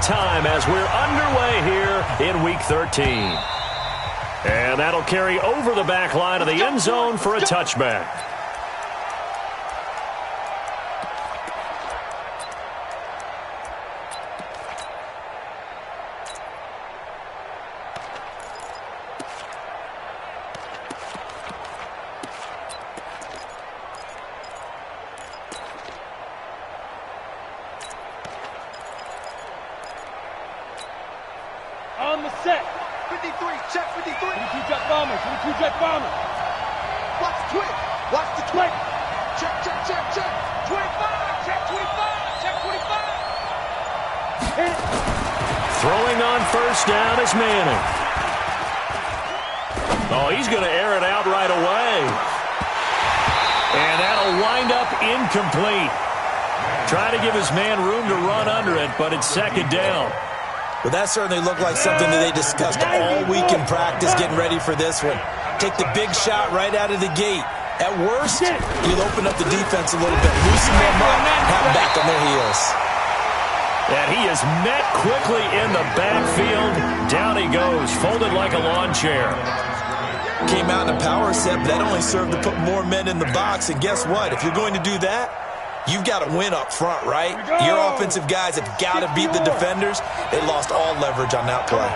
about time as we're underway here in Week 13. And that'll carry over the back line of the end zone for a touchback. On the set. 53, check 53. 22 jet bomber, 22 jet bomber. Watch the twig. Watch the twig. Check, check, check, check. 25, check 25, check 25. Hit it. Throwing on first down is Manning. Oh, he's going to air it out right away. And that'll wind up incomplete. Try to give his man room to run under it, but it's second down. Well, that certainly looked like something that they discussed all week in practice getting ready for this one. Take the big shot right out of the gate. At worst, you'll open up the defense a little bit, loosen them up, have them back on their heels. And he is met quickly in the backfield. Down he goes, folded like a lawn chair. Came out in a power set, but that only served to put more men in the box. And guess what? If you're going to do that, you've got to win up front, right? Your offensive guys have got to beat the defenders. They lost all leverage on that play.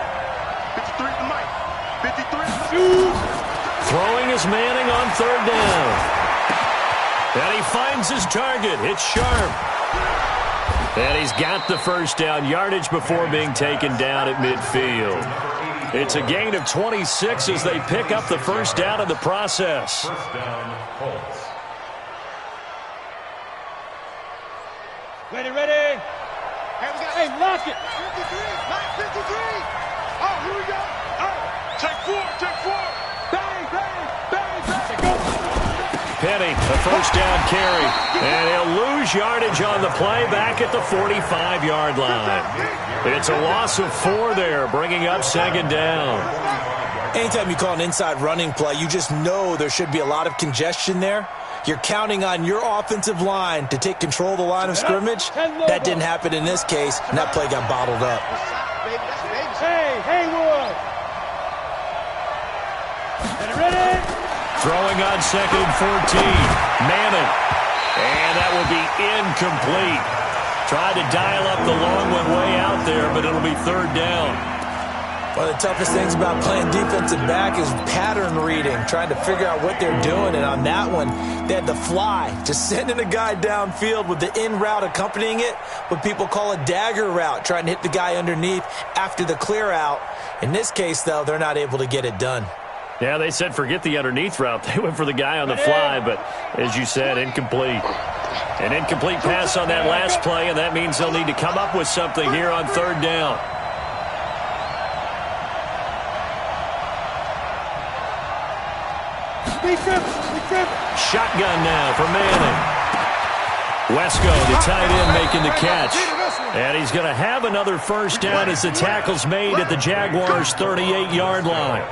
53 to Mike. 53. Throwing is Manning on third down. And he finds his target. It's Sharp. And he's got the first down yardage before being taken down at midfield. It's a gain of 26 as they pick up the first down in the process. First down, Colts. Ready, ready. Hey, lock it. 53, Mike 53. Oh, here we go. Oh, check four. Bang, bang, bang, bang. Go. Penny, a first down carry. And he'll lose yardage on the play back at the 45-yard line. It's a loss of 4 there, bringing up second down. Anytime you call an inside running play, you just know there should be a lot of congestion there. You're counting on your offensive line to take control of the line of scrimmage. That didn't happen in this case, and that play got bottled up. Hey, Haywood. Ready? Throwing on second and 14. Manning. And that will be incomplete. Tried to dial up the long one way out there, but it'll be third down. One of the toughest things about playing defensive back is pattern reading, trying to figure out what they're doing. And on that one, they had the fly, just sending a guy downfield with the in route accompanying it, what people call a dagger route, trying to hit the guy underneath after the clear out. In this case, though, they're not able to get it done. Yeah, they said forget the underneath route. They went for the guy on the fly, but as you said, incomplete. An incomplete pass on that last play, and that means they'll need to come up with something here on third down. Shotgun now for Manning. Wesco, the tight end, making the catch. And he's going to have another first down as the tackle's made at the Jaguars' 38-yard line.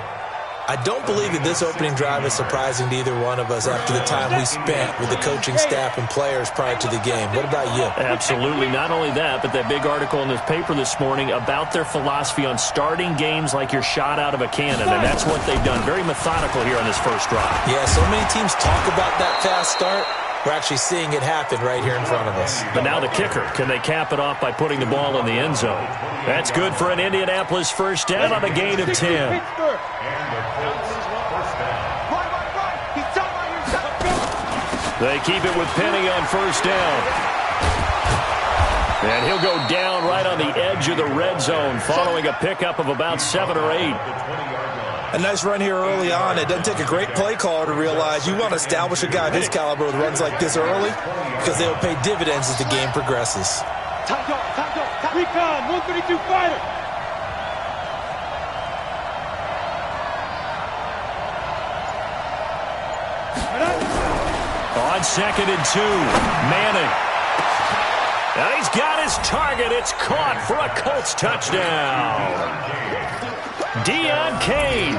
I don't believe that this opening drive is surprising to either one of us after the time we spent with the coaching staff and players prior to the game. What about you? Absolutely. Not only that, but that big article in the paper this morning about their philosophy on starting games like you're shot out of a cannon, and that's what they've done. Very methodical here on this first drive. Yeah, so many teams talk about that fast start. We're actually seeing it happen right here in front of us. But now the kicker, can they cap it off by putting the ball in the end zone? That's good for an Indianapolis first down on a gain of 10. They keep it with Penny on first down. And he'll go down right on the edge of the red zone following a pickup of about 7 or 8. A nice run here early on. It doesn't take a great play caller to realize you want to establish a guy of his caliber with runs like this early because they'll pay dividends as the game progresses. Top dog. Recon, 132 fighter. On second and 2, Manning. And he's got his target. It's caught for a Colts touchdown. Deon Cain,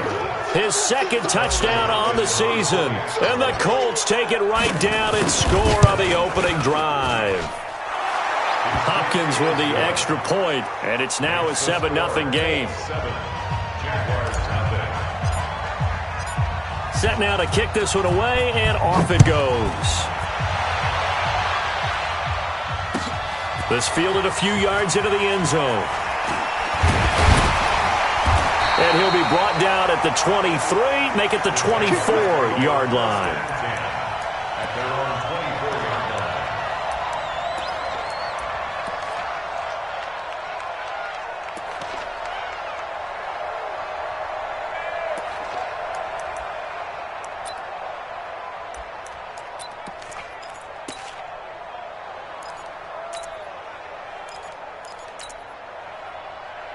his second touchdown on the season. And the Colts take it right down and score on the opening drive. Hopkins with the extra point, and it's now a 7-0 game. Set now to kick this one away, and off it goes. This fielded a few yards into the end zone. And he'll be brought down at the 23, make it the 24-yard line.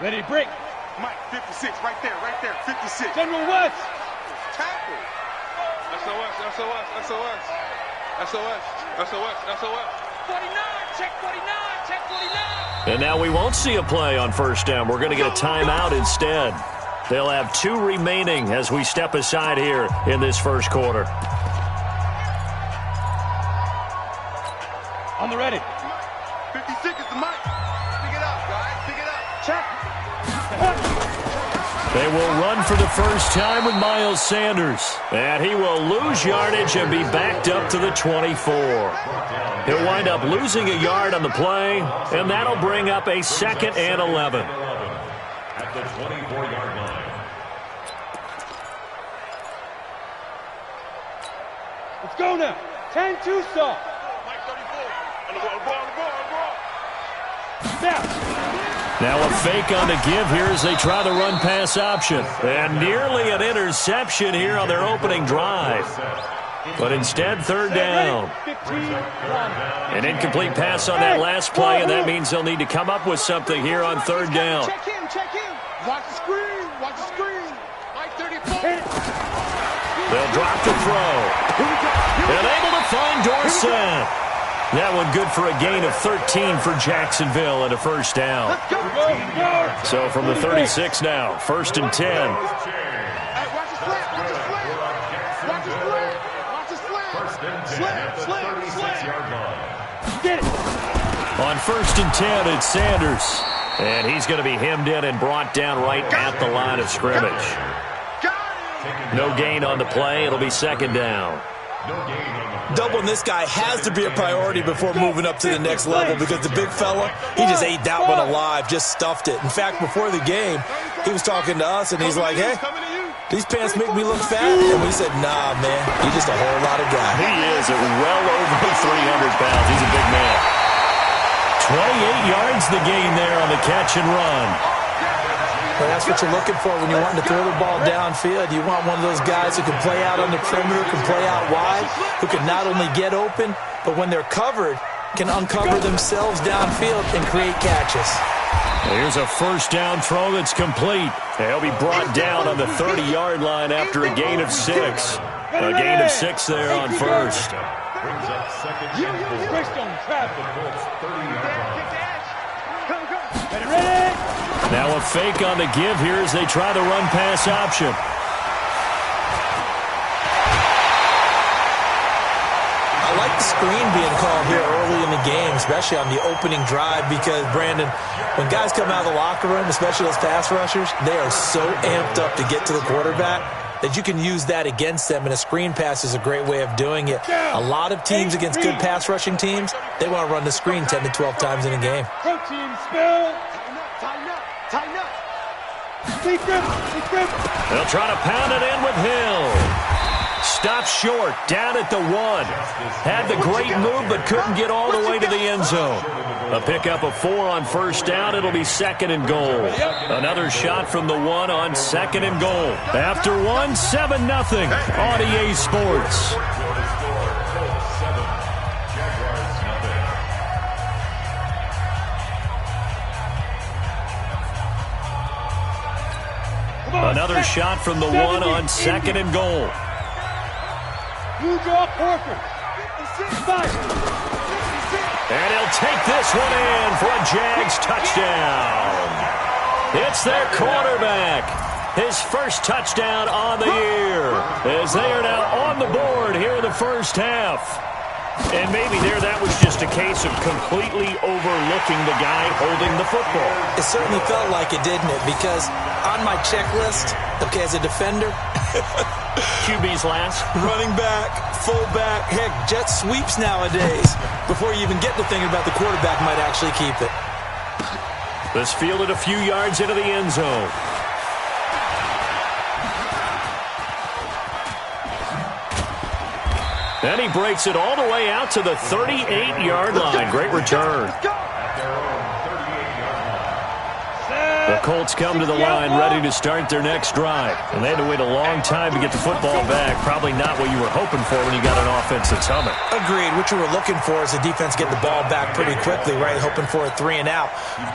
Ready, break. Mike, 56, right there, 56. General West. Tackle. SOS, SOS, SOS. SOS, SOS, SOS. 49, check 49, check 49. And now we won't see a play on first down. We're going to get a timeout instead. They'll have 2 remaining as we step aside here in this first quarter. On the ready. 56 is the mic. Pick it up, guys. Pick it up. Check. They will run for the first time with Miles Sanders. And he will lose yardage and be backed up to the 24. He'll wind up losing a yard on the play, and that'll bring up a 2nd and 11. At the 24-yard line. Let's go now. 10-2 stop. Mike 34. On the ball. Now a fake on the give here as they try the run-pass option. And nearly an interception here on their opening drive. But instead, 3rd down. An incomplete pass on that last play, and that means they'll need to come up with something here on 3rd down. Check him. Watch the screen. Mike 34. They'll drop the throw. And able to find Dorsett. That one good for a gain of 13 for Jacksonville and a first down. So from the 36 now, 1st and 10. Hey, watch the slant. Get it. On 1st and 10, it's Sanders. And he's going to be hemmed in and brought down right at the line of scrimmage. No gain on the play. It'll be 2nd down. Doubling this guy has to be a priority before moving up to the next level because the big fella, he just ate that one alive, just stuffed it. In fact, before the game, he was talking to us, and he's like, hey, these pants make me look fat. And we said, nah, man, you're just a whole lot of guy. He is at well over 300 pounds. He's a big man. 28 yards the gain there on the catch and run. Well, that's what you're looking for when you're wanting to throw the ball downfield. You want one of those guys who can play out on the perimeter, can play out wide, who can not only get open, but when they're covered, can uncover themselves downfield and create catches. Here's a first down throw that's complete. He'll be brought down on the 30-yard line after a gain of 6. A gain of 6 there on first. Brings up 2nd and 4. The Colts 30-yard line. Ready. Now a fake on the give here as they try the run-pass option. I like the screen being called here early in the game, especially on the opening drive, because, Brandon, when guys come out of the locker room, especially those pass rushers, they are so amped up to get to the quarterback that you can use that against them, and a screen pass is a great way of doing it. A lot of teams against good pass rushing teams, they want to run the screen 10 to 12 times in a game. Protein spill. Tighten up. Deep grip. They'll try to pound it in with Hill. Stopped short, down at the 1. Had the great move, but couldn't get all the way to the end zone. A pickup of 4 on first down. It'll be 2nd and goal. Another shot from the 1 on 2nd and goal. After 1, 7-0 on EA Sports. Another shot from the 1 on 2nd and goal. You draw Horford. And he'll take this one in for a Jags touchdown. It's their quarterback. His first touchdown on the year, as they are now on the board here in the first half. And maybe that was just a case of completely overlooking the guy holding the football. It certainly felt like it, didn't it? Because on my checklist, okay, as a defender, QB's last. running back, fullback, heck, jet sweeps nowadays. Before you even get to thinking about the quarterback might actually keep it. This fielded a few yards into the end zone. And he breaks it all the way out to the 38-yard line. Great return. The Colts come to the line ready to start their next drive. And they had to wait a long time to get the football back. Probably not what you were hoping for when you got an offense that's humming. Agreed. What you were looking for is the defense get the ball back pretty quickly, right? Hoping for a 3-and-out.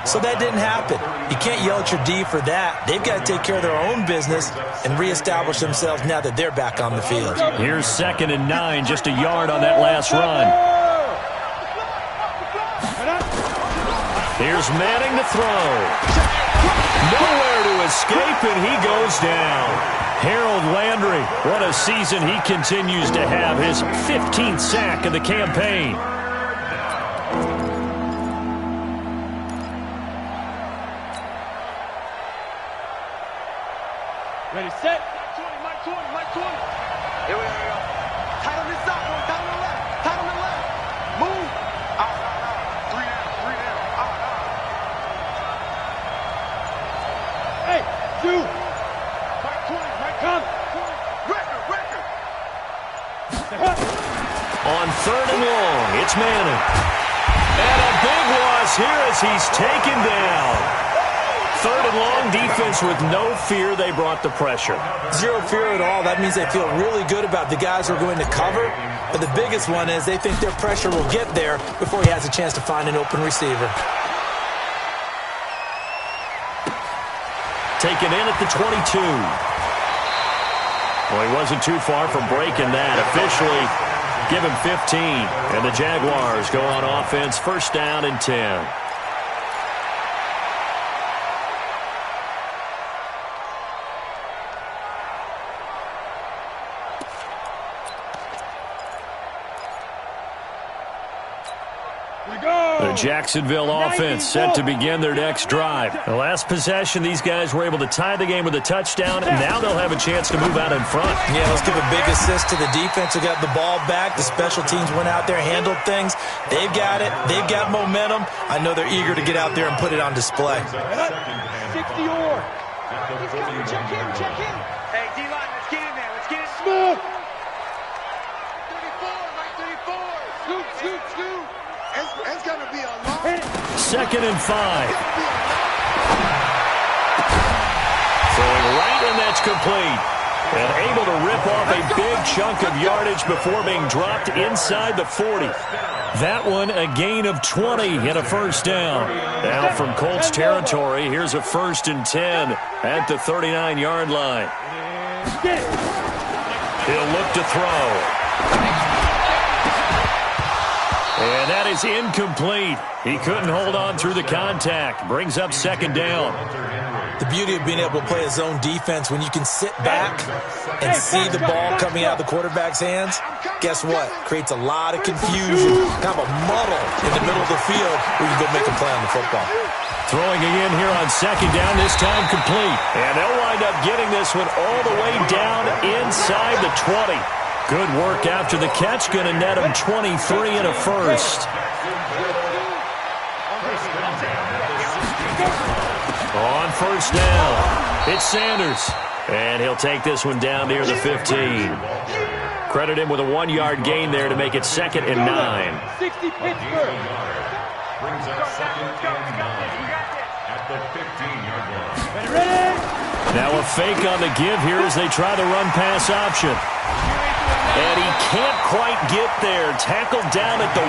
So that didn't happen. You can't yell at your D for that. They've got to take care of their own business and reestablish themselves now that they're back on the field. Here's 2nd and 9, just a yard on that last run. Here's Manning to throw. Nowhere to escape, and he goes down. Harold Landry, what a season he continues to have. His 15th sack of the campaign. Ready, set. Mike 20. Here we go. Tight on this side, going down to the left. Tight on the left. Move. Out. 3 down. Out. Hey, shoot. Mike 20. Mike come. Record. On 3rd and long, it's Manning. And a big loss here as he's taken down. 3rd and long, defense with no fear. They brought the pressure. Zero fear at all. That means they feel really good about the guys who are going to cover. But the biggest one is they think their pressure will get there before he has a chance to find an open receiver. Taken in at the 22. Well, he wasn't too far from breaking that. Officially, give him 15. And the Jaguars go on offense, 1st down and 10. The Jacksonville offense set to begin their next drive. The last possession, these guys were able to tie the game with a touchdown, and now they'll have a chance to move out in front. Yeah, let's give a big assist to the defense who got the ball back. The special teams went out there, handled things. They've got it. They've got momentum. I know they're eager to get out there and put it on display. 60 or. He's coming. Check in. Hey, D-line, let's get in there. Let's get it smooth. 34, Mike 34. Scoot. It's going to be a long. 2nd and 5. Throwing right, and that's complete. And able to rip off a big chunk of yardage before being dropped inside the 40. That one, a gain of 20 and a 1st down. Now from Colts territory, here's a 1st and 10 at the 39-yard line. He'll look to throw. And that is incomplete. He couldn't hold on through the contact. Brings up 2nd down. The beauty of being able to play a zone defense when you can sit back and see the ball coming out of the quarterback's hands, guess what? Creates a lot of confusion, kind of a muddle in the middle of the field where you can go make a play on the football. Throwing again here on 2nd down, this time complete. And they'll wind up getting this one all the way down inside the 20. Good work after the catch. Going to net him 23 and a 1st. On 1st down, it's Sanders. And he'll take this one down near the 15. Credit him with a 1-yard gain there to make it 2nd and 9. 60 Pittsburgh. Brings up 2nd and 9 at the 15-yard line. Ready? Now a fake on the give here as they try the run-pass option. And he can't quite get there. Tackled down at the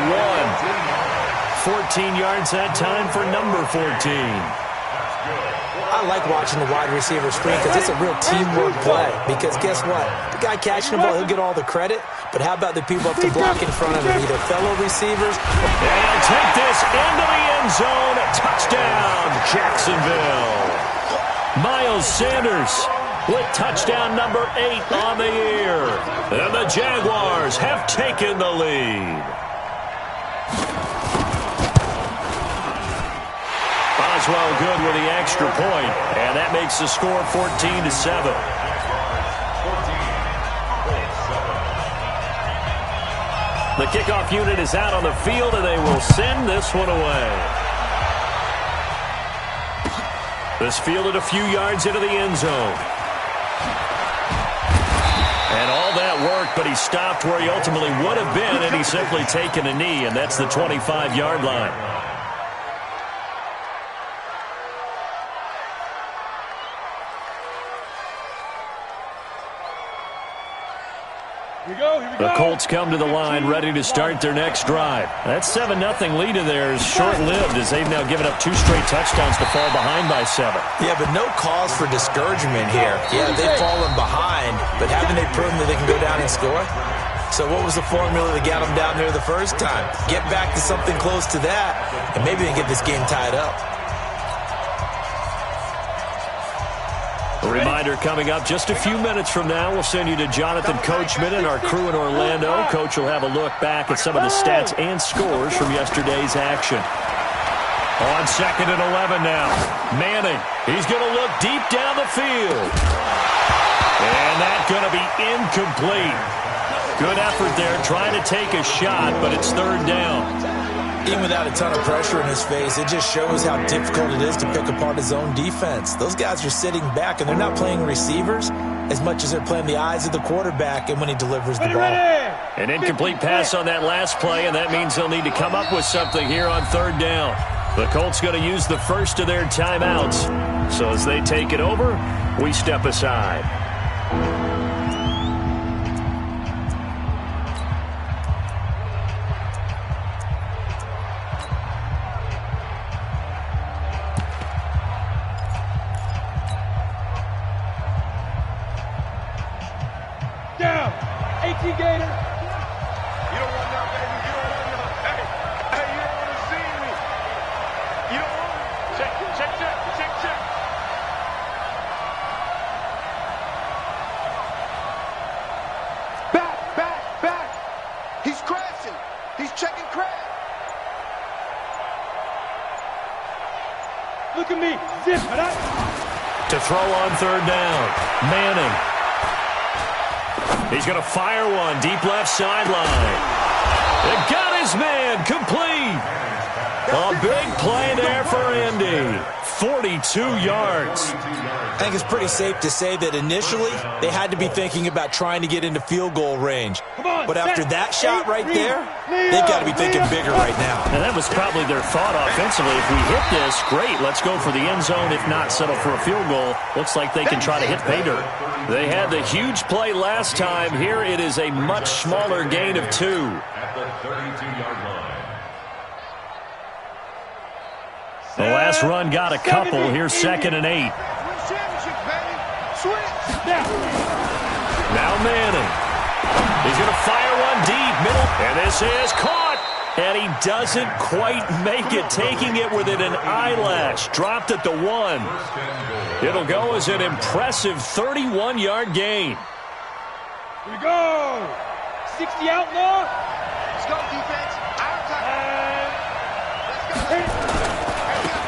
1. 14 yards that time for number 14. I like watching the wide receiver screen because it's a real teamwork play. Because guess what? The guy catching the ball, he'll get all the credit. But how about the people up to block in front of him, either fellow receivers? And he'll take this into the end zone. Touchdown, Jacksonville. Miles Sanders with touchdown number 8 on the year. And the Jaguars have taken the lead. as well good with the extra point, and that makes the score 14-7. The kickoff unit is out on the field, and they will send this one away. This fielded a few yards into the end zone. And all that worked, but he stopped where he ultimately would have been, and he's simply taken a knee, and that's the 25-yard line. The Colts come to the line ready to start their next drive. That 7-0 lead of theirs is short-lived as they've now given up 2 straight touchdowns to fall behind by 7. Yeah, but no cause for discouragement here. Yeah, they've fallen behind, but haven't they proven that they can go down and score? So what was the formula that got them down there the first time? Get back to something close to that, and maybe they get this game tied up. A reminder coming up just a few minutes from now. We'll send you to Jonathan Coachman and our crew in Orlando. Coach will have a look back at some of the stats and scores from yesterday's action. On 2nd and 11 now. Manning, he's going to look deep down the field. And that's going to be incomplete. Good effort there trying to take a shot, but it's 3rd down. Even without a ton of pressure in his face, it just shows how difficult it is to pick apart his own defense. Those guys are sitting back, and they're not playing receivers as much as they're playing the eyes of the quarterback and when he delivers the ball. An incomplete pass on that last play, and that means they'll need to come up with something here on 3rd down. The Colts going to use the first of their timeouts. So as they take it over, we step aside. Look at me. Zip it up. To throw on 3rd down. Manning. He's going to fire one deep left sideline. It got his man complete. A big play there for Indy. 42 yards. I think it's pretty safe to say that initially they had to be thinking about trying to get into field goal range. But after that shot right there, they've got to be thinking bigger right now. And that was probably their thought offensively. If we hit this, great, let's go for the end zone. If not, settle for a field goal. Looks like they can try to hit pay dirt. They had the huge play last time. Here it is a much smaller gain of 2. At the 32-yard line. The last run got a couple. Here's 2nd and 8. Now Manning. He's going to fire one deep, middle, and this is caught. And he doesn't quite make it, taking it within an eyelash. Dropped at the 1. It'll go as an impressive 31-yard gain. Here we go. 60 outlaw. Let's go, defense. Out of time. Let's go.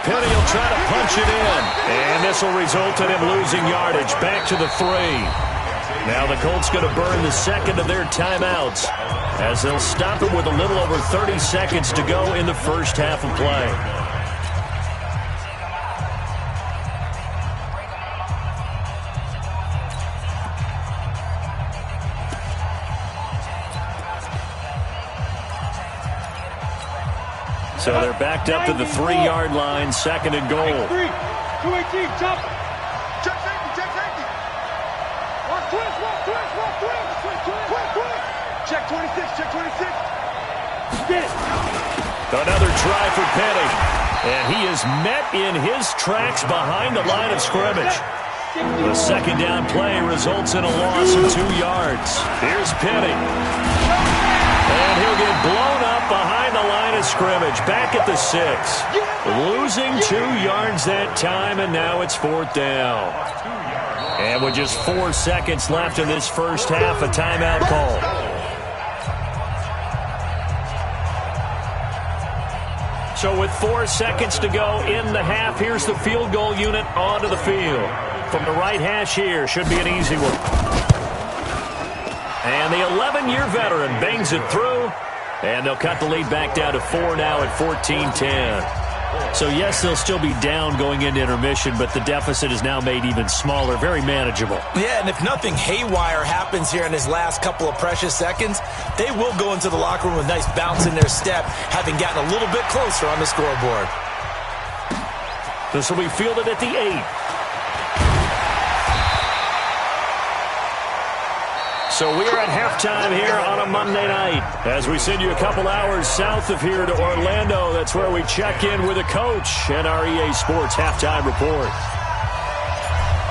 Penny will try to punch it in. And this will result in him losing yardage. Back to the 3. Now the Colts going to burn the second of their timeouts as they'll stop it with a little over 30 seconds to go in the first half of play. So they're backed up to the 3-yard line, 2nd and goal. 218, jump. Check safety, check safety. Walk twist. Check 26, check 26. Get it. Another try for Penny. And he is met in his tracks behind the line of scrimmage. The 2nd down play results in a loss of 2 yards. Here's Penny. And he'll get blown up behind the line of scrimmage. Back at the 6. Losing 2 yards that time, and now it's 4th down. And with just 4 seconds left in this first half, a timeout call. So with 4 seconds to go in the half, here's the field goal unit onto the field. From the right hash here, should be an easy one. And the 11-year veteran bangs it through, and they'll cut the lead back down to 4 now at 14-10. So, yes, they'll still be down going into intermission, but the deficit is now made even smaller, very manageable. Yeah, and if nothing haywire happens here in his last couple of precious seconds, they will go into the locker room with a nice bounce in their step, having gotten a little bit closer on the scoreboard. This will be fielded at the 8. So we are at halftime here on a Monday night. As we send you a couple hours south of here to Orlando, that's where we check in with a coach and our EA Sports halftime report.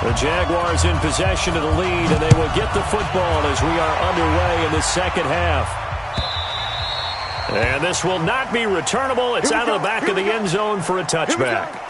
The Jaguars in possession of the lead, and they will get the football as we are underway in the second half. And this will not be returnable. It's out of the back of the end zone for a touchback.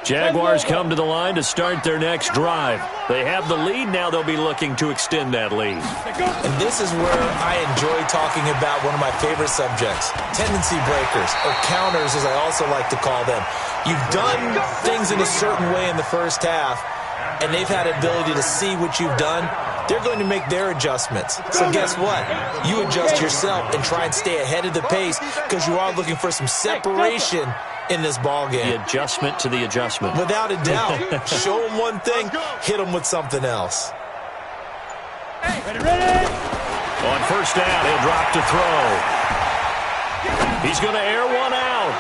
Jaguars come to the line to start their next drive. They have the lead. Now they'll be looking to extend that lead. And this is where I enjoy talking about one of my favorite subjects, tendency breakers, or counters as I also like to call them. You've done things in a certain way in the first half, and they've had ability to see what you've done. They're going to make their adjustments. So guess what? You adjust yourself and try and stay ahead of the pace because you are looking for some separation in this ball game. The adjustment to the adjustment. Without a doubt. Show them one thing, hit them with something else. Ready. On first down, he'll drop to throw. He's going to air one out.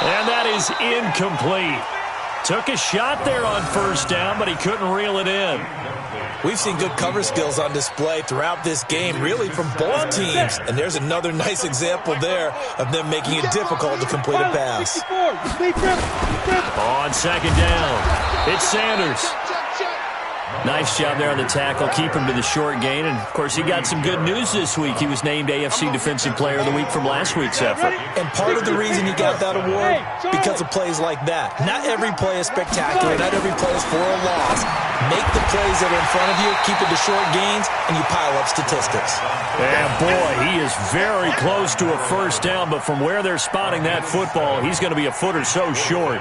And that is incomplete. Took a shot there on first down, but he couldn't reel it in. We've seen good cover skills on display throughout this game, really from both teams. And there's another nice example there of them making it difficult to complete a pass. On second down, it's Sanders. Nice job there on the tackle. Keep him to the short gain. And, of course, he got some good news this week. He was named AFC Defensive Player of the Week from last week's effort. And part of the reason he got that award, because of plays like that. Not every play is spectacular. Not every play is for a loss. Make the plays that are in front of you, keep it to short gains, and you pile up statistics. And, boy, he is very close to a first down, but from where they're spotting that football, he's going to be a foot or so short.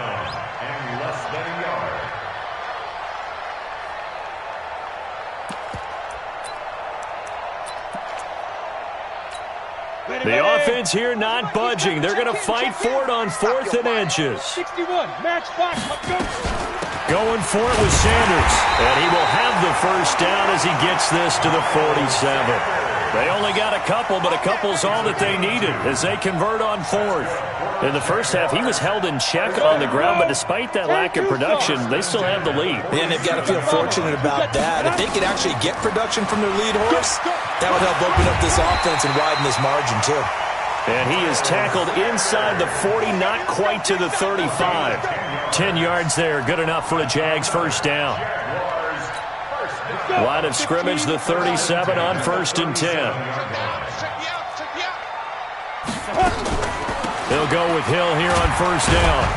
The offense here not budging. They're going to fight for it on 4th and inches. 61, match box, let's go. Going for it with Sanders. And he will have the first down as he gets this to the 47. They only got a couple, but a couple's all that they needed as they convert on 4th. In the first half, he was held in check on the ground, but despite that lack of production, they still have the lead. And they've got to feel fortunate about that. If they could actually get production from their lead horse, that would help open up this offense and widen this margin, too. And he is tackled inside the 40, not quite to the 35. 10 yards there, good enough for a Jags first down. Line of scrimmage, the 37 on 1st and 10. They'll go with Hill here on first down.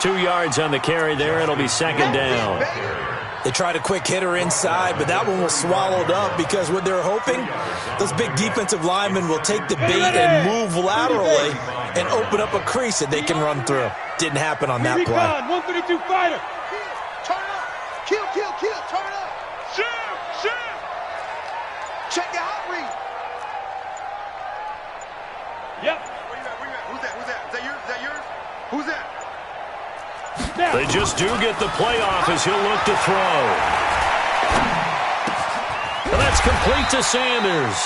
2 yards on the carry there. It'll be second down. They tried a quick hitter inside, but that one was swallowed up because what they're hoping, those big defensive linemen will take the bait and move laterally and open up a crease that they can run through. Didn't happen on that play. 132 fighter. Turn up. Kill. Turn up. Shoot. Check the hot read. Yep. Where you at? Who's that? Is that yours? Who's that? They just do get the play off as he'll look to throw. And that's complete to Sanders.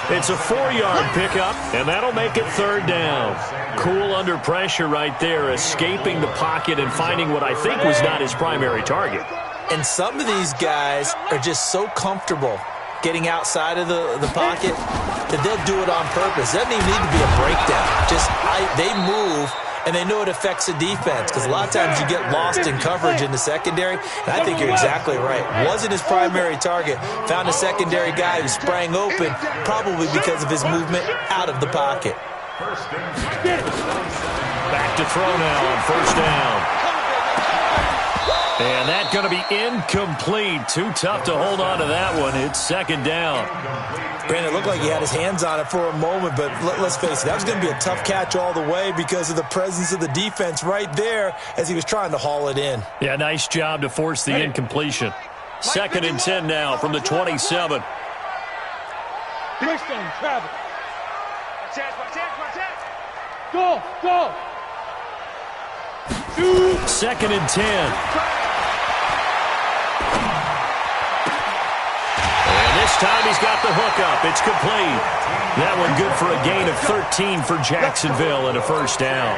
It's a 4-yard pickup, and that'll make it third down. Cool under pressure right there, escaping the pocket and finding what I think was not his primary target. And some of these guys are just so comfortable getting outside of the pocket that they'll do it on purpose. Doesn't even need to be a breakdown. Just they move and they know it affects the defense because a lot of times you get lost in coverage in the secondary, and I think you're exactly right. Wasn't his primary target. Found a secondary guy who sprang open, probably because of his movement out of the pocket. Back to throw now on first down. And that's going to be incomplete. Too tough to hold on to that one. It's second down. Brandon, it looked like he had his hands on it for a moment, but let's face it, that was going to be a tough catch all the way because of the presence of the defense right there as he was trying to haul it in. Yeah, nice job to force the incompletion. Second and 10 now from the 27. Twist on Travis. Go, go. Second and 10. And this time he's got the hook up. It's complete. That one good for a gain of 13 for Jacksonville and a first down.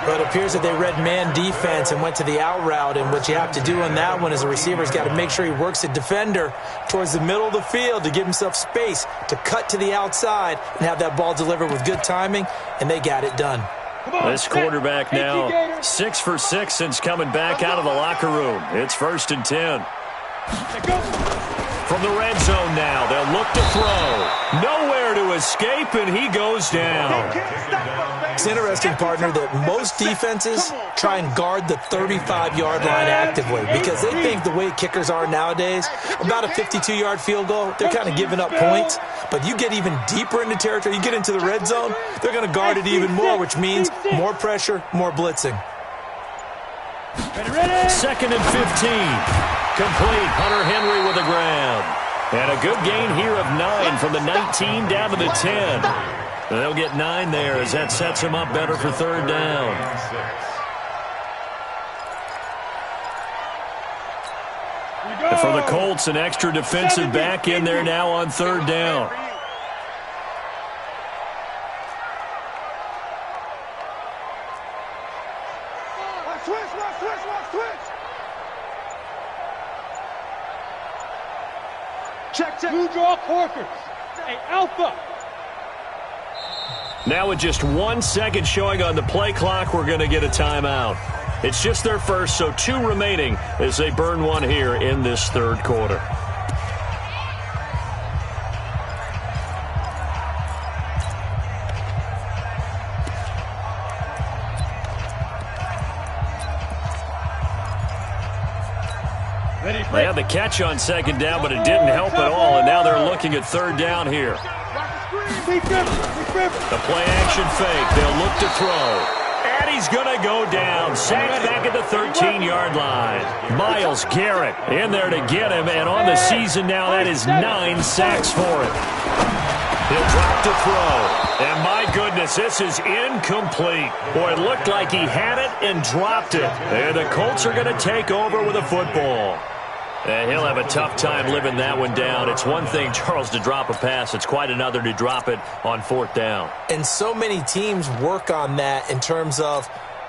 But it appears that they read man defense and went to the out route, and what you have to do on that one is the receiver's got to make sure he works the defender towards the middle of the field to give himself space to cut to the outside and have that ball delivered with good timing, and they got it done. This quarterback now 6 for 6 since coming back out of the locker room. It's first and 10. From the red zone now, they'll look to throw. Nowhere to escape, and he goes down. It's interesting, partner, that most defenses try and guard the 35-yard line actively because they think the way kickers are nowadays, about a 52-yard field goal, they're kind of giving up points. But you get even deeper into territory, you get into the red zone, they're going to guard it even more, which means more pressure, more blitzing. Second and 15. Complete. Hunter Henry with a grab. And a good gain here of 9 from the 19 down to the 10. They'll get 9 there as that sets him up better for third down. For the Colts, an extra defensive back in there now on third down. Check. Two draw quarters. Hey, alpha. Now with just 1 second showing on the play clock, we're going to get a timeout. It's just their first, so 2 remaining as they burn one here in this third quarter. They had the catch on second down, but it didn't help at all, and now they're looking at third down here. The play action fake. They'll look to throw. And he's going to go down. Sacked back at the 13-yard line. Myles Garrett in there to get him, and on the season now, that is 9 sacks for him. He'll drop to throw. And my goodness, this is incomplete. Boy, it looked like he had it and dropped it. And the Colts are going to take over with a football. And he'll have a tough time living that one down. It's one thing, Charles, to drop a pass. It's quite another to drop it on fourth down. And so many teams work on that in terms of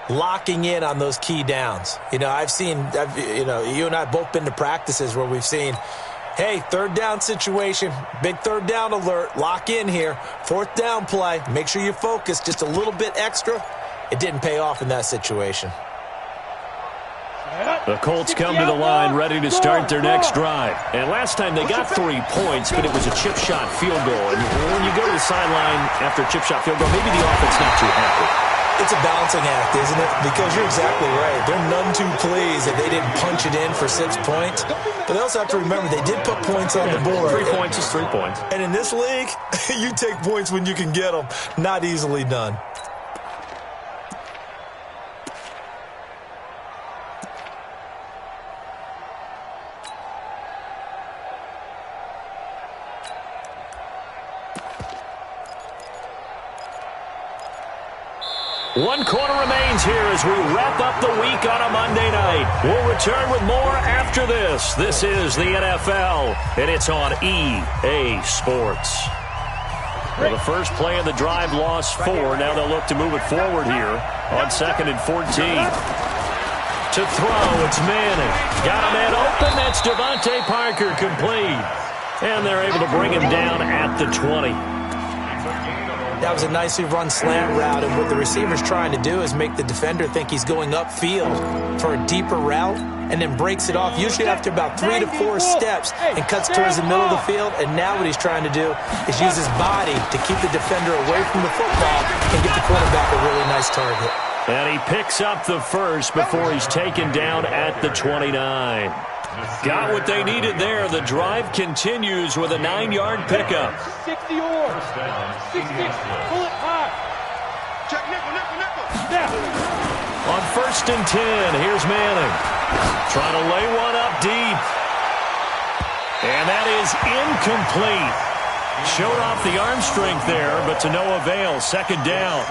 locking in on those key downs. You know, you and I have both been to practices where we've seen, hey, third down situation, big third down alert, lock in here, fourth down play, make sure you focus just a little bit extra. It didn't pay off in that situation. The Colts come to the line ready to start their next drive. And last time they got 3 points, but it was a chip shot field goal. And when you go to the sideline after a chip shot field goal, maybe the offense not too happy. It's a balancing act, isn't it? Because you're exactly right. They're none too pleased that they didn't punch it in for 6 points. But they also have to remember they did put points on the board. 3 points is 3 points. And in this league, you take points when you can get them. Not easily done. One quarter remains here as we wrap up the week on a Monday night. We'll return with more after this. This is the NFL, and it's on EA Sports. Well, the first play of the drive lost 4. Now they'll look to move it forward here on 2nd and 14. To throw, it's Manning. Got a man open. That's Devontae Parker complete. And they're able to bring him down at the 20. That was a nicely run slant route, and what the receiver's trying to do is make the defender think he's going upfield for a deeper route, and then breaks it off, usually after about 3 to 4 steps, and cuts towards the middle of the field. And now what he's trying to do is use his body to keep the defender away from the football and get the quarterback a really nice target. And he picks up the first before he's taken down at the 29. Got what they needed there. The drive continues with a 9-yard pickup. 60 or 60. Pull it high. Check nickel. On 1st and 10, here's Manning. Trying to lay one up deep. And that is incomplete. Showed off the arm strength there, but to no avail. 2nd down.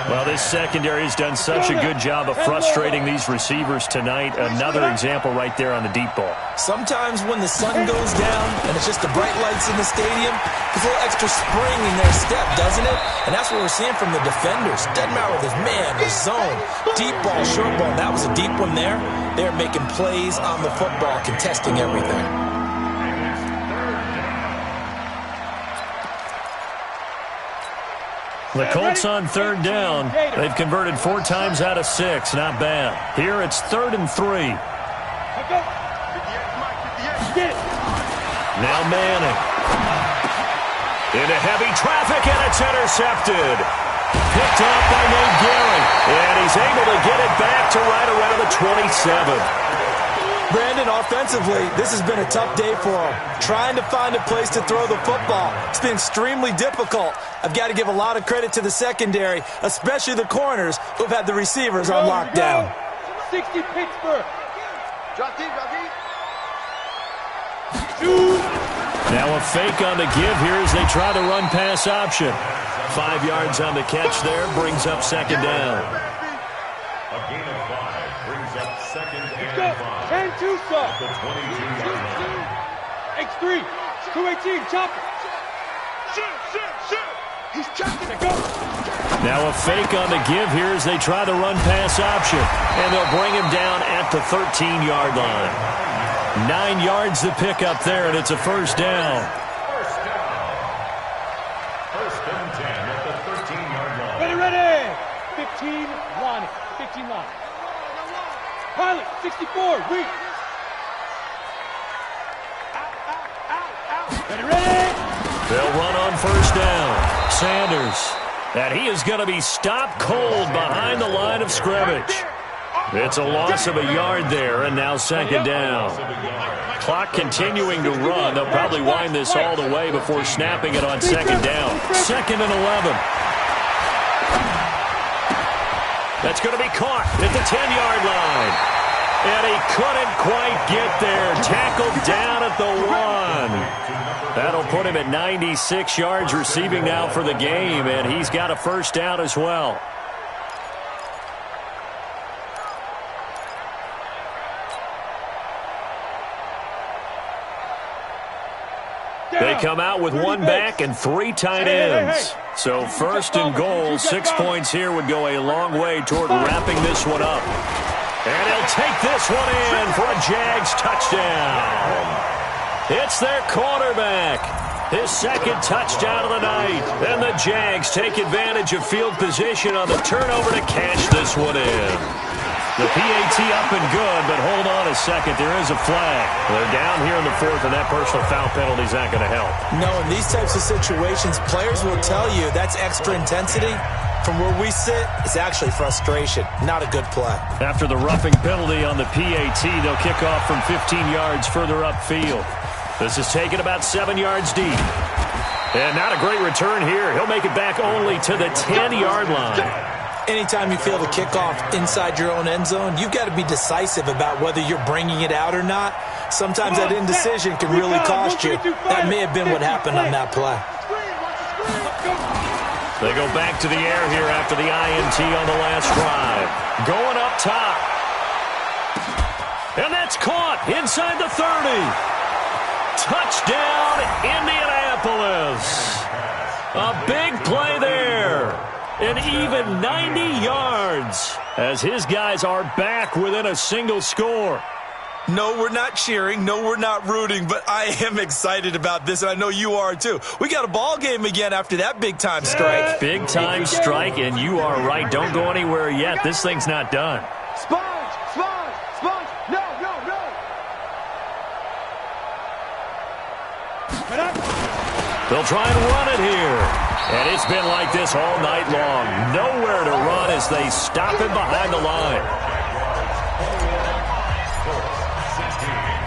Well, this secondary has done such a good job of frustrating these receivers tonight. Another example right there on the deep ball. Sometimes when the sun goes down and it's just the bright lights in the stadium, there's a little extra spring in their step, doesn't it? And that's what we're seeing from the defenders. Doesn't matter whether it's man or zone, deep ball, short ball. That was a deep one there. They're making plays on the football, contesting everything. The Colts on 3rd down. They've converted 4 times out of 6. Not bad. Here it's 3rd and 3. Now Manning. Into heavy traffic, and it's intercepted. Picked off by Nate Gehring. And he's able to get it back to right around the 27. Brandon, offensively, this has been a tough day for him. Trying to find a place to throw the football. It's been extremely difficult. I've got to give a lot of credit to the secondary, especially the corners who've had the receivers on lockdown. 60 Pittsburgh. Drop deep. Now a fake on the give here as they try the run-pass option. 5 yards on the catch there, brings up 2nd down. A gain of 5 brings up 2nd and 5. 10-2 stop. The 22-yard line. X3. 218. Chopper. Shoot. He's checking it. Go. Now a fake on the give here as they try the run-pass option. And they'll bring him down at the 13-yard line. 9 yards to pick up there, and it's a 1st down. First and 10 at the 13-yard line. Ready. 15 line. 15 line. Pilot, 64, reach. Ready. They'll run on 1st down. Sanders. And he is going to be stopped cold behind the line of scrimmage. It's a loss of a yard there, and now 2nd down. Clock continuing to run. They'll probably wind this all the way before snapping it on 2nd down. 2nd and 11. That's going to be caught at the 10-yard line. And he couldn't quite get there. Tackled down at the 1. That'll put him at 96 yards receiving now for the game, and he's got a 1st down as well. They come out with 1 back and 3 tight ends. So 1st and goal, 6 points here would go a long way toward wrapping this one up. And he'll take this one in for a Jags touchdown. It's their quarterback. His 2nd touchdown of the night. And the Jags take advantage of field position on the turnover to cash this one in. The PAT up and good, but hold on a second. There is a flag. They're down here in the 4th, and that personal foul penalty is not going to help. No, in these types of situations, players will tell you that's extra intensity. From where we sit, it's actually frustration. Not a good play. After the roughing penalty on the PAT, they'll kick off from 15 yards further upfield. This is taken about 7 yards deep. And not a great return here. He'll make it back only to the 10-yard line. Anytime you feel the kickoff inside your own end zone, you've got to be decisive about whether you're bringing it out or not. Sometimes that indecision can really cost you. That may have been what happened on that play. They go back to the air here after the INT on the last drive. Going up top. And that's caught inside the 30. Touchdown, Indianapolis. A big play there. And even 90 yards as his guys are back within a single score. No, we're not cheering. No, we're not rooting. But I am excited about this, and I know you are too. We got a ball game again after that big-time strike. Big-time strike, and you are right. Don't go anywhere yet. This thing's not done. Sponge, sponge, sponge. No, no, no. They'll try and run it here. And it's been like this all night long. Nowhere to run as they stop him behind the line.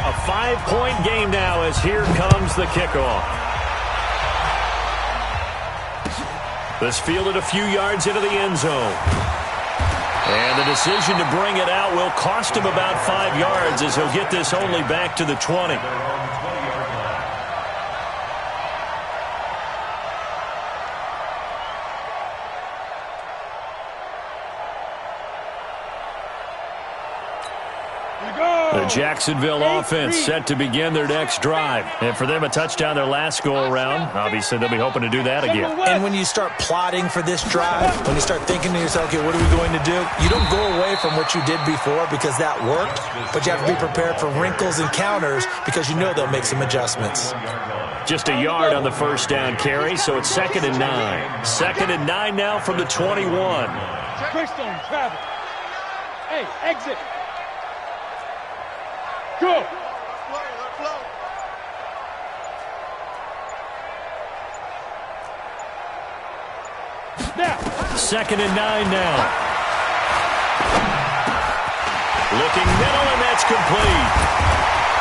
A 5-point game now as here comes the kickoff. This fielded a few yards into the end zone. And the decision to bring it out will cost him about 5 yards as he'll get this only back to the 20. The Jacksonville offense set to begin their next drive. And for them, a touchdown their last go-around. Obviously, they'll be hoping to do that again. And when you start plotting for this drive, when you start thinking to yourself, okay, what are we going to do? You don't go away from what you did before because that worked, but you have to be prepared for wrinkles and counters because you know they'll make some adjustments. Just a yard on the first down carry, so it's 2nd and 9. 2nd and 9 now from the 21. Crystal, travel. Hey, exit. Go! Let flow. Now! 2nd and 9 now. Looking middle, and that's complete.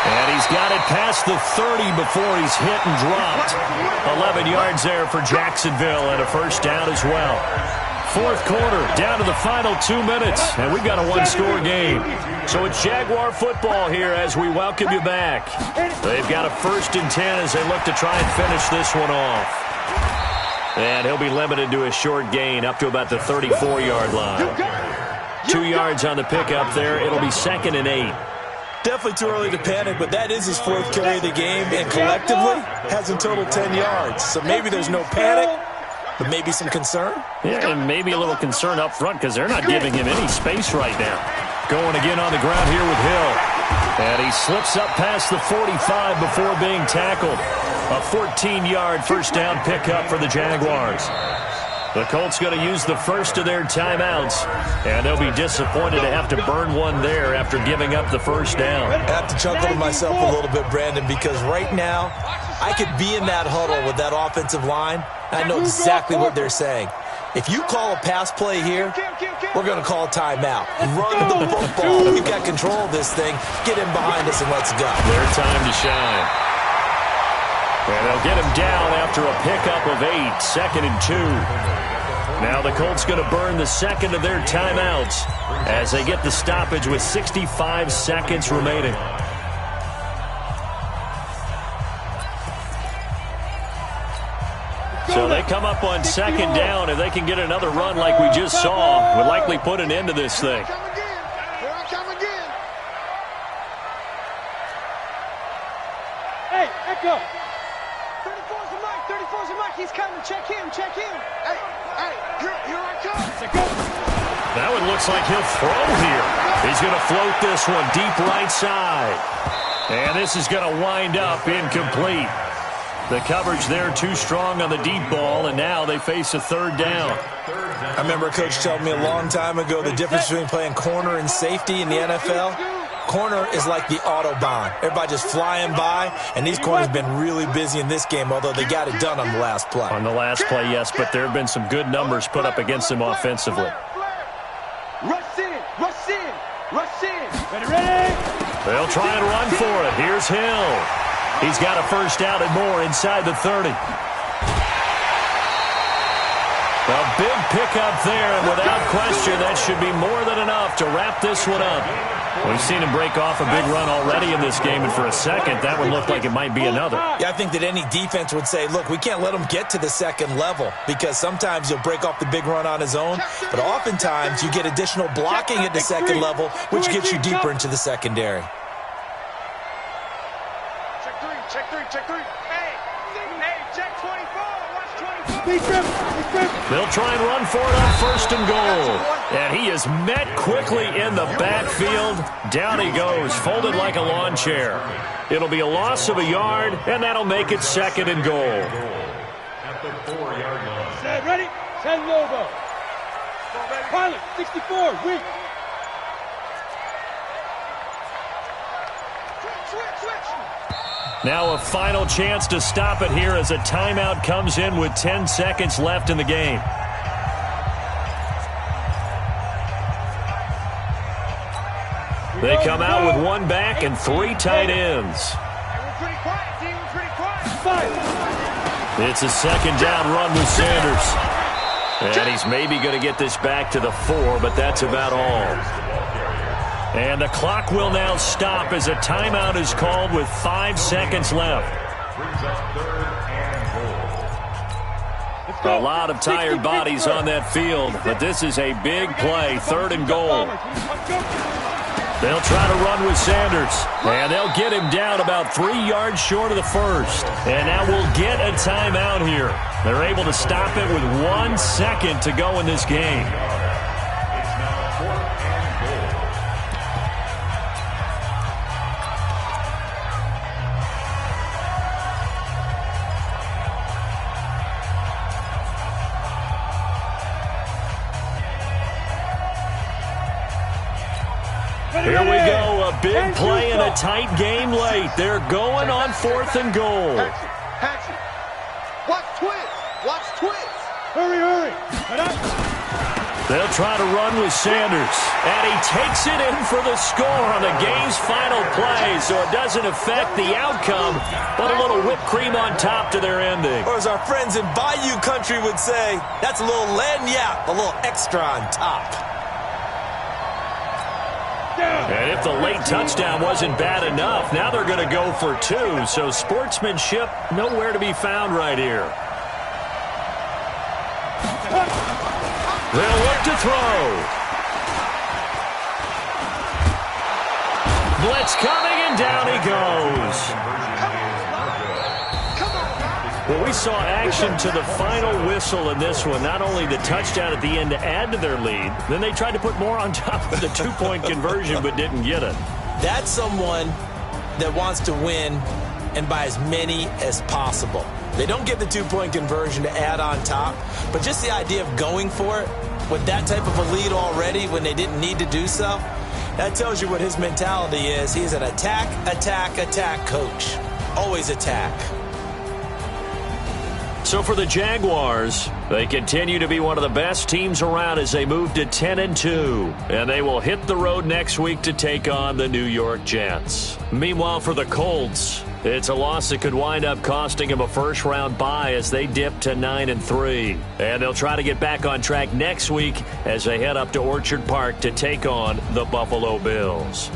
And he's got it past the 30 before he's hit and dropped. 11 yards there for Jacksonville and a first down as well. Fourth quarter, down to the final 2 minutes, and we've got a one-score game. So it's Jaguar football here as we welcome you back. They've got a 1st and 10 as they look to try and finish this one off. And he'll be limited to a short gain up to about the 34-yard line. 2 yards on the pickup there. It'll be 2nd and 8. Definitely too early to panic, but that is his 4th carry of the game, and collectively has in total 10 yards. So maybe there's no panic, but maybe some concern? Yeah, and maybe a little concern up front because they're not giving him any space right now. Going again on the ground here with Hill. And he slips up past the 45 before being tackled. A 14-yard first down pickup for the Jaguars. The Colts going to use the first of their timeouts, and they'll be disappointed to have to burn one there after giving up the first down. I have to chuckle to myself a little bit, Brandon, because right now I could be in that huddle with that offensive line, and I know exactly what they're saying. If you call a pass play here, we're going to call a timeout. Run the football. We've got control of this thing. Get in behind us and let's go. Their time to shine. And they'll get him down after a pickup of 8, 2nd and 2. Now the Colts going to burn the second of their timeouts as they get the stoppage with 65 seconds remaining. So they come up on 2nd down. If they can get another run like we just saw, would likely put an end to this thing. Here I come again. Hey, Echo. 34's the mic. 34's the mic. He's coming. Check him. Check him. Hey, here I come. That one looks like he'll throw here. He's going to float this one deep right side. And this is going to wind up incomplete. The coverage there too strong on the deep ball, and now they face a 3rd down. I remember a coach telling me a long time ago the difference between playing corner and safety in the NFL. Corner is like the Autobahn. Everybody just flying by, and these corners have been really busy in this game, although they got it done on the last play. On the last play, yes, but there have been some good numbers put up against them offensively. Rush in, rush in, rush in. Ready, ready? They'll try and run for it. Here's Hill. He's got a first down and more inside the 30. A big pickup there, and without question, that should be more than enough to wrap this one up. We've seen him break off a big run already in this game, and for a second, that one looked like it might be another. Yeah, I think that any defense would say, look, we can't let him get to the 2nd level because sometimes he'll break off the big run on his own, but oftentimes you get additional blocking at the 2nd level, which gets you deeper into the secondary. Check three. Hey, check 24. Watch 24. They'll try and run for it on first and goal. And he is met quickly in the backfield. Down he goes, folded like a lawn chair. It'll be a loss of a yard, and that'll make it second and goal. At the 4-yard line. Set, ready? Set Lobo. Pilot, 64, weak. Now a final chance to stop it here as a timeout comes in with 10 seconds left in the game. They come out with one back and 3 tight ends. It's a second down run with Sanders. And he's maybe going to get this back to the 4, but that's about all. And the clock will now stop as a timeout is called with 5 seconds left. A lot of tired bodies on that field, but this is a big play, 3rd and goal. They'll try to run with Sanders, and they'll get him down about 3 yards short of the first. And now we'll get a timeout here. They're able to stop it with 1 second to go in this game. Here we go, a big play in a tight game late. They're going on 4th and goal. Hatchet. Watch twist. Watch twist. Hurry, hurry. They'll try to run with Sanders. And he takes it in for the score on the game's final play, so it doesn't affect the outcome, but a little whipped cream on top to their ending. Or as our friends in Bayou Country would say, that's a little lagniappe, a little extra on top. And if the late touchdown wasn't bad enough, now they're going to go for 2. So sportsmanship nowhere to be found right here. They'll look to throw. Blitz coming, and down he goes. Well, we saw action to the final whistle in this one. Not only the touchdown at the end to add to their lead, then they tried to put more on top of the 2-point conversion but didn't get it. That's someone that wants to win and by as many as possible. They don't get the 2-point conversion to add on top, but just the idea of going for it with that type of a lead already when they didn't need to do so, that tells you what his mentality is. He's an attack, attack, attack coach. Always attack. So for the Jaguars, they continue to be one of the best teams around as they move to 10-2. And they will hit the road next week to take on the New York Jets. Meanwhile, for the Colts, it's a loss that could wind up costing them a first-round bye as they dip to 9-3. And they'll try to get back on track next week as they head up to Orchard Park to take on the Buffalo Bills.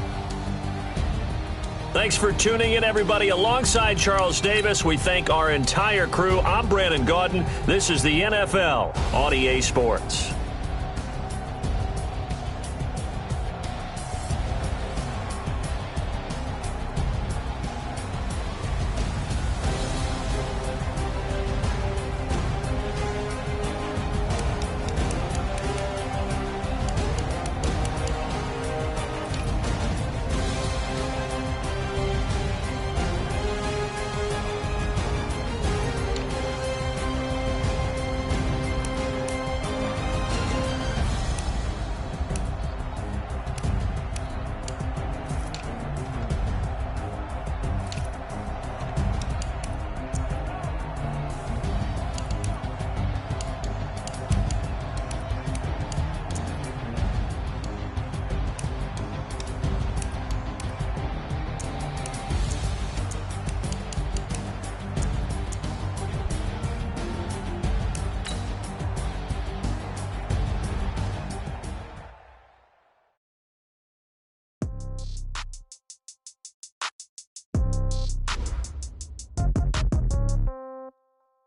Thanks for tuning in, everybody. Alongside Charles Davis, we thank our entire crew. I'm Brandon Gaudin. This is the NFL on EA Sports.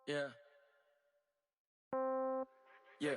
Yeah. Yeah.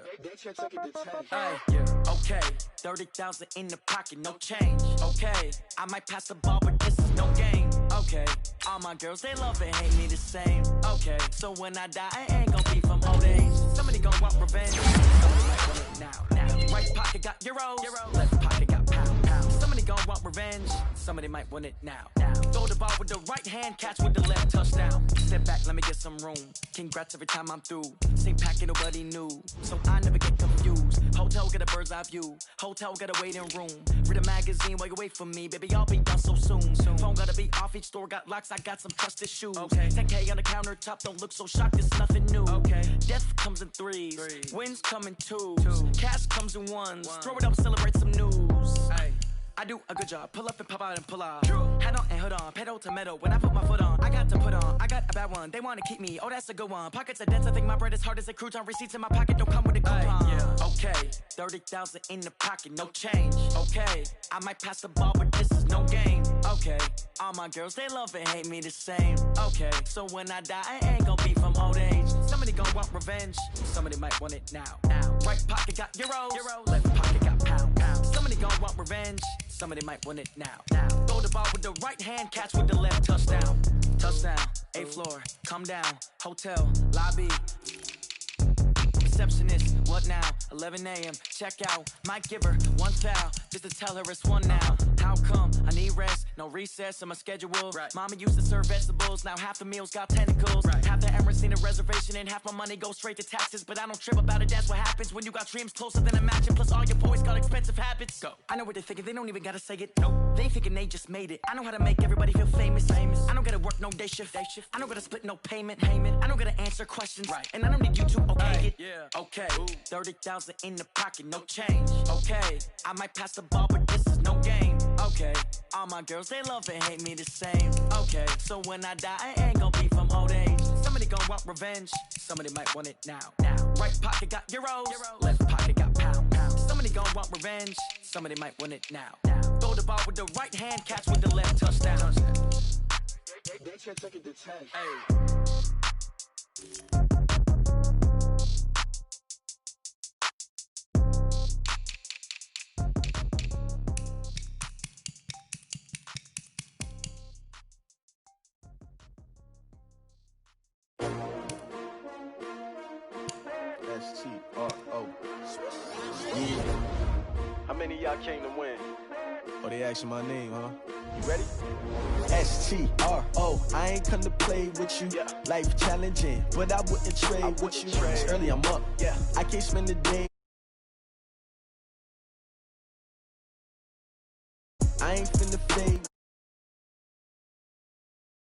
Yeah. Okay. 30,000 in the pocket, no change. Okay. I might pass the ball, but this is no game. Okay, all my girls, they love and hate me the same. Okay, so when I die, I ain't gon' be from old age. Somebody gon' want revenge. Somebody might want it now. Right pocket got euros. Left pocket got pound. Somebody gon' want revenge. Somebody might want it now. Throw the ball with the right hand, catch with the left, touchdown. Step back, let me get some room. Congrats every time I'm through. Same packet, nobody knew, so I never get confused. Hotel get a bird's eye view. Hotel get a waiting room. Read a magazine while you wait for me, baby. I'll be done so soon. Phone gotta be off, each store got locks. I got some trusted shoes. Okay. 10K on the countertop, don't look so shocked. It's nothing new. Okay. Death comes in threes. Wins come in twos. Cash comes in ones. Throw it up, celebrate some news. Ay. I do a good job, pull up and pop out and pull out. Head on and hood on, pedal to metal. When I put my foot on, I got to put on. I got a bad one, they wanna keep me, oh that's a good one. Pockets are dense, I think my bread is hard as a crouton. Receipts in my pocket don't come with a coupon. Yeah. Okay, 30,000 in the pocket, no change. Okay, I might pass the ball, but this is no game. Okay, all my girls, they love and hate me the same. Okay, so when I die, I ain't gon' be from old age. Somebody gon' want revenge, somebody might want it now. Right pocket got euros. Left pocket got pound. Somebody gon' want revenge. Somebody might want it now. Throw the ball with the right hand, catch with the left, touchdown. Touchdown, 8th floor, come down, hotel, lobby. Receptionist, what now? 11 a.m., check out. Might give her one foul, just to tell her it's one now. How come? I need rest, no recess in my schedule. Right. Mama used to serve vegetables, now half the meals got tentacles. Right. Half the Emirates need a reservation and half my money goes straight to taxes. But I don't trip about it, that's what happens when you got dreams closer than a matching. Plus all your boys got expensive habits. Go. I know what they're thinking, they don't even gotta say it. Nope. They thinking they just made it. I know how to make everybody feel famous. I don't gotta work no day shift. I don't gotta split no payment. I don't gotta answer questions. Right. And I don't need you to okay it. Yeah. Okay, 30,000 in the pocket, no change. Okay, I might pass the ball, but this is no game. Okay, all my girls, they love and hate me the same. Okay, so when I die, I ain't gon' be from old age. Somebody gon' want revenge, somebody might want it now. Right pocket got euros. Left pocket got pound. Somebody gon' want revenge, somebody might want it now. Throw the ball with the right hand, catch with the left, touchdown. They can't take it to 10. Hey. S-T-R-O. Yeah. How many of y'all came to win? Oh, they asking my name, huh? You ready? S-T-R-O. I ain't come to play with you. Yeah. Life challenging, but I wouldn't trade with you. It's early, I'm up. Yeah. I can't spend the day. I ain't finna fade.